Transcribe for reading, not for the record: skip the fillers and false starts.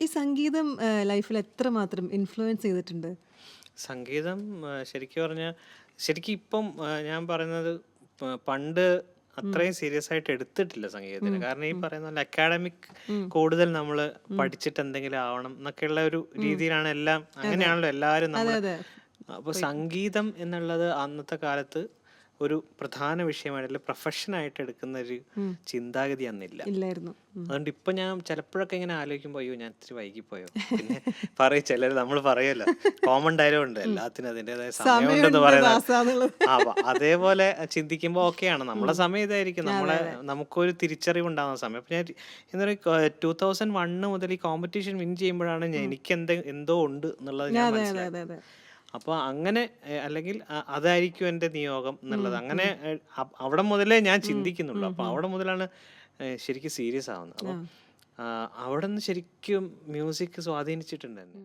ഈ സംഗീതം ലൈഫിൽ എത്രമാത്രം ഇൻഫ്ലുവൻസ് ചെയ്തിട്ടുണ്ട്? സംഗീതം ശരിക്കും പറഞ്ഞാൽ ശരിക്കും ഇപ്പം ഞാൻ പറയുന്നത് പണ്ട് അത്രയും സീരിയസ് ആയിട്ട് എടുത്തിട്ടില്ല സംഗീതത്തിന്. കാരണം ഈ പറയുന്ന പോലെ അക്കാഡമിക് കൂടുതൽ നമ്മൾ പഠിച്ചിട്ട് എന്തെങ്കിലും ആവണം എന്നൊക്കെയുള്ള ഒരു രീതിയിലാണ് എല്ലാം. അങ്ങനെയാണല്ലോ എല്ലാവരും അതെ നമ്മൾ. അതെ അപ്പോൾ സംഗീതം എന്നുള്ളത് അന്നത്തെ കാലത്ത് ഒരു പ്രധാന വിഷയമായിട്ട്, അല്ലെങ്കിൽ പ്രൊഫഷനായിട്ട് എടുക്കുന്ന ഒരു ചിന്താഗതി അന്നില്ല. ഇല്ലായിരുന്നു. അതുകൊണ്ട് ഇപ്പൊ ഞാൻ ചിലപ്പോഴൊക്കെ ഇങ്ങനെ ആലോചിക്കുമ്പോ അയ്യോ ഞാൻ ഇത്തിരി വൈകിപ്പോയോ. പിന്നെ ചിലർ നമ്മൾ പറയല്ലോ, കോമൺ ഡയലോഗ് ഉണ്ട്, എല്ലാത്തിനും അതിൻ്റെതായ സമയമുണ്ടെന്ന് പറയുന്നത്. ദാസാന്നുള്ളത്. അതേപോലെ ചിന്തിക്കുമ്പോൾ ഓക്കെയാണ്, നമ്മളെ സമയം ഇതായിരിക്കും, നമുക്കൊരു തിരിച്ചറിവ് ഉണ്ടാകുന്ന സമയം. അപ്പൊ ഞാൻ എന്താ പറയുക, 2001 മുതൽ ഈ കോമ്പറ്റീഷൻ വിൻ ചെയ്യുമ്പോഴാണ് എനിക്ക് എന്തോ ഉണ്ട് എന്നുള്ളത് ഞാൻ അതെ അതെ മനസ്സിലാക്കി. അതെ അതെ. അപ്പോൾ അങ്ങനെ അല്ലെങ്കിൽ അതായിരിക്കും എൻ്റെ നിയോഗം എന്നുള്ളത്. അങ്ങനെ അവിടെ മുതലേ ഞാൻ ചിന്തിക്കുന്നുള്ളൂ. അപ്പോൾ അവിടെ മുതലാണ് ശരിക്കും സീരിയസ് ആവുന്നത്. അപ്പം അവിടെ നിന്ന് ശരിക്കും മ്യൂസിക് സ്വാധീനിച്ചിട്ടുണ്ട് എന്നെ.